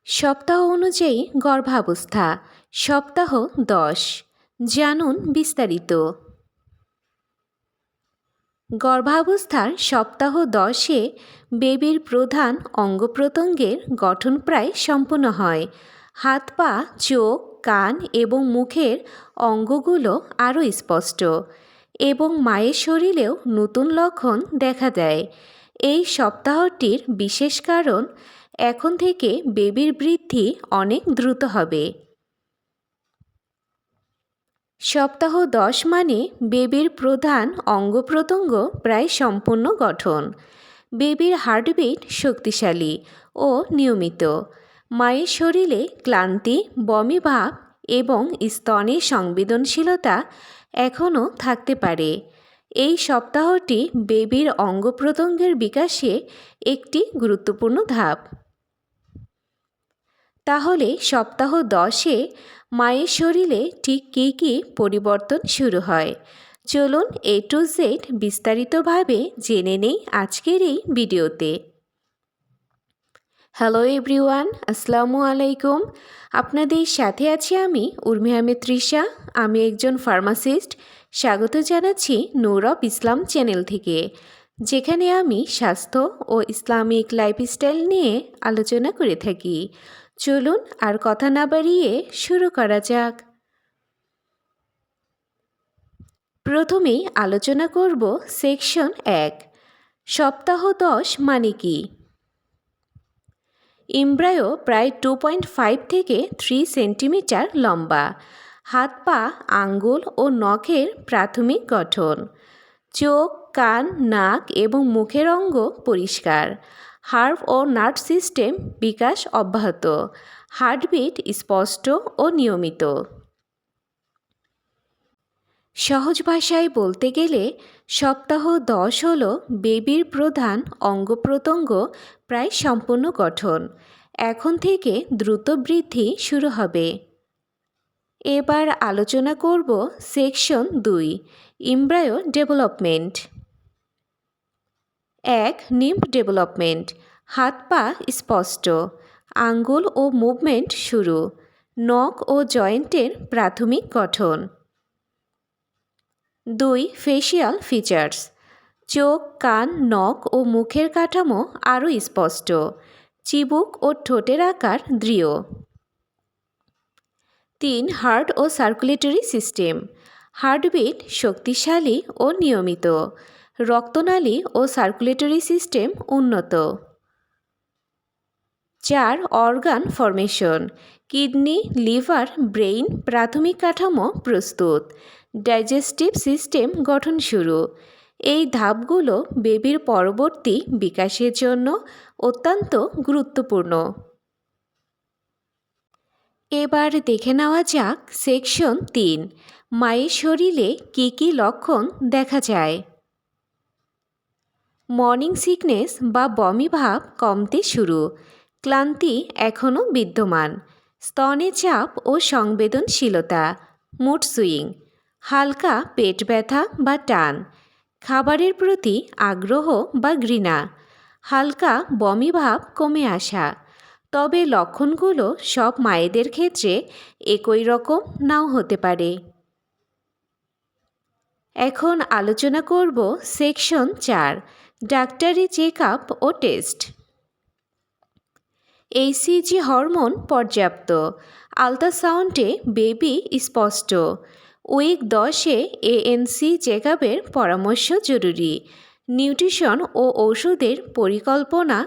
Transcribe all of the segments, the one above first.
সপ্তাহ অনুযায়ী গর্ভাবস্থা সপ্তাহ 10। জানুন বিস্তারিত। গর্ভাবস্থার সপ্তাহ 10-এ বেবির প্রধান অঙ্গপ্রত্যঙ্গের গঠন প্রায় সম্পূর্ণ হয়। হাত পা, চোখ, কান এবং মুখের অঙ্গগুলো আরও স্পষ্ট এবং মায়ের শরীরেও নতুন লক্ষণ দেখা দেয়। এই সপ্তাহটির বিশেষ কারণ এখন থেকে বেবির বৃদ্ধি অনেক দ্রুত হবে। সপ্তাহ 10 মানে বেবির প্রধান অঙ্গপ্রত্যঙ্গ প্রায় সম্পূর্ণ গঠন। বেবির হার্টবিট শক্তিশালী ও নিয়মিত। মায়ের শরীরে ক্লান্তি, বমি ভাব এবং স্তনের সংবেদনশীলতা এখনও থাকতে পারে। এই সপ্তাহটি বেবির অঙ্গপ্রত্যঙ্গের বিকাশে একটি গুরুত্বপূর্ণ ধাপ। তাহলে সপ্তাহ 10-এ মায়ের শরীরে ঠিক কী কী পরিবর্তন শুরু হয়, চলুন A to Z বিস্তারিতভাবে জেনে নেই আজকের এই ভিডিওতে। হ্যালো এভরিওয়ান, আসসালামু আলাইকুম। আপনাদের সাথে আছি আমি উর্মি আহমেদ তৃষা। আমি একজন ফার্মাসিস্ট। স্বাগত জানাচ্ছি নূর অফ ইসলাম চ্যানেল থেকে, যেখানে আমি স্বাস্থ্য ও ইসলামিক লাইফস্টাইল নিয়ে আলোচনা করে থাকি। চলুন আর কথা না বাড়িয়ে শুরু করা যাক। প্রথমেই আলোচনা করব সেকশন 1, সপ্তাহ 10 মানে কি। এমব্রায়ো প্রায় 2.5 থেকে 3 সেন্টিমিটার লম্বা। হাত পা, আঙ্গুল ও নখের প্রাথমিক গঠন। চোখ, কান, নাক এবং মুখের অঙ্গ পরিষ্কার। হার্ভ ও নার্ভ সিস্টেম বিকাশ অব্যাহত। হার্টবিট স্পষ্ট ও নিয়মিত। সহজ ভাষায় বলতে গেলে সপ্তাহ 10 হল বেবির প্রধান অঙ্গপ্রত্যঙ্গ প্রায় সম্পূর্ণ গঠন। এখন থেকে দ্রুত বৃদ্ধি শুরু হবে। এবার আলোচনা করব section 2, embryo development. 1. Nymph development. হাত পা স্পষ্ট, আঙ্গুল ও মুভমেন্ট শুরু। নখ ও জয়েন্টের প্রাথমিক গঠন। 2. Facial features. চোখ, কান, নখ ও মুখের কাঠামো আরও স্পষ্ট। চিবুক ও ঠোঁটের আকার দৃঢ়। 3. হার্ট ও সার্কুলেটরি সিস্টেম। হার্টবিট শক্তিশালী ও নিয়মিত। রক্তনালী ও সার্কুলেটরি সিস্টেম উন্নত। 4. Organ formation. Kidney, liver, brain প্রাথমিক কাঠামো প্রস্তুত। ডাইজেস্টিভ সিস্টেম গঠন শুরু। এই ধাপগুলো বেবির পরবর্তী বিকাশের জন্য অত্যন্ত গুরুত্বপূর্ণ। এবার দেখে নেওয়া যাক সেকশন 3, মায়ের শরীরে কী কী লক্ষণ দেখা যায়। মর্নিং সিকনেস বা বমি ভাব কমতে শুরু। ক্লান্তি এখনও বিদ্যমান। স্তনে চাপ ও সংবেদনশীলতা। Mood swing. হালকা পেট ব্যথা বা টান। খাবারের প্রতি আগ্রহ বা ঘৃণা। হালকা বমি ভাব কমে আসা। তবে লক্ষণগুলো সব মায়েদের ক্ষেত্রে একই রকম নাও হতে পারে। এখন আলোচনা করব সেকশন 4, ডাক্তারি চেক আপ ও টেস্ট। এইসিজি হরমোন পর্যাপ্ত। আলট্রাসাউন্ডে বেবি স্পষ্ট। উইক 10-এ ANC চেক আপের পরামর্শ জরুরি। নিউট্রিশন ও ওষুধের পরিকল্পনা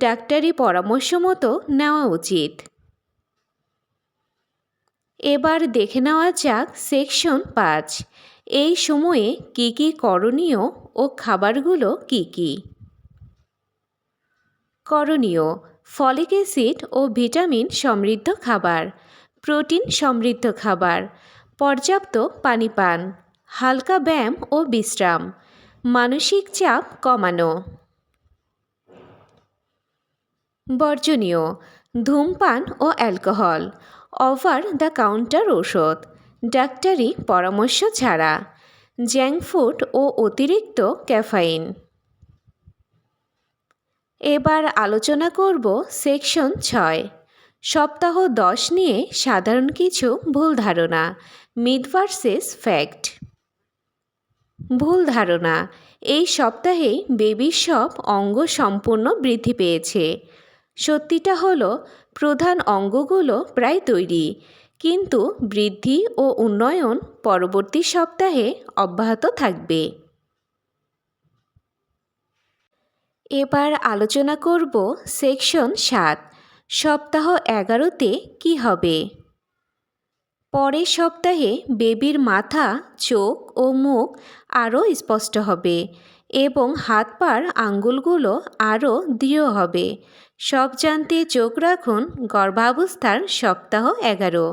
ডাক্তারি পরামর্শ মতো নেওয়া উচিত। এবার দেখে নেওয়া যাক সেকশন 5, এই সময়ে কী কী করণীয় ও খাবারগুলো কী কী। করণীয়: ফলিক অ্যাসিড ও ভিটামিন সমৃদ্ধ খাবার, প্রোটিন সমৃদ্ধ খাবার, পর্যাপ্ত পানি পান, হালকা ব্যায়াম ও বিশ্রাম, মানসিক চাপ কমানো। বর্জনীয়: ধূমপান ও অ্যালকোহল, ওভার দ্য কাউন্টার ওষুধ, ডাক্তারি পরামর্শ ছাড়া, জাঙ্ক ফুড ও অতিরিক্ত ক্যাফেইন। এবার আলোচনা করব সেকশন 6, সপ্তাহ 10 নিয়ে সাধারণ কিছু ভুল ধারণা, মিথ ভার্সেস ফ্যাক্ট। ভুল ধারণা, এই সপ্তাহে বেবির সব অঙ্গ সম্পূর্ণ বৃদ্ধি পেয়েছে। সত্যিটা হলো প্রধান অঙ্গগুলো প্রায় তৈরি, কিন্তু বৃদ্ধি ও উন্নয়ন পরবর্তী সপ্তাহে অব্যাহত থাকবে। এবার আলোচনা করব সেকশন 7, সপ্তাহ 11তে কী হবে। পরের সপ্তাহে বেবির মাথা, চোখ ও মুখ আরও স্পষ্ট হবে এবং হাত পার আঙ্গুলগুলো আরও দৃঢ় হবে। সব জানতে চোখ রাখুন গর্ভাবস্থার সপ্তাহ 11।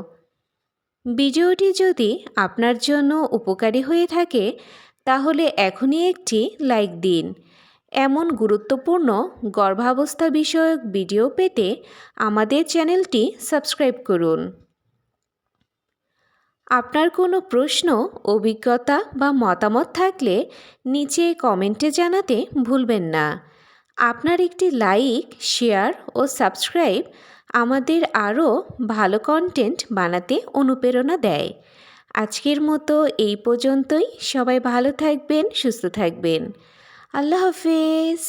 ভিডিওটি যদি আপনার জন্য উপকারী হয়ে থাকে তাহলে এখনই একটি লাইক দিন। এমন গুরুত্বপূর্ণ গর্ভাবস্থা বিষয়ক ভিডিও পেতে আমাদের চ্যানেলটি সাবস্ক্রাইব করুন। আপনার কোনো প্রশ্ন, অভিজ্ঞতা বা মতামত থাকলে নিচে কমেন্টে জানাতে ভুলবেন না। আপনার একটি লাইক, শেয়ার ও সাবস্ক্রাইব আমাদের আরও ভালো কন্টেন্ট বানাতে অনুপ্রেরণা দেয়। আজকের মতো এই পর্যন্তই। সবাই ভালো থাকবেন, সুস্থ থাকবেন। আল্লাহ হাফেজ।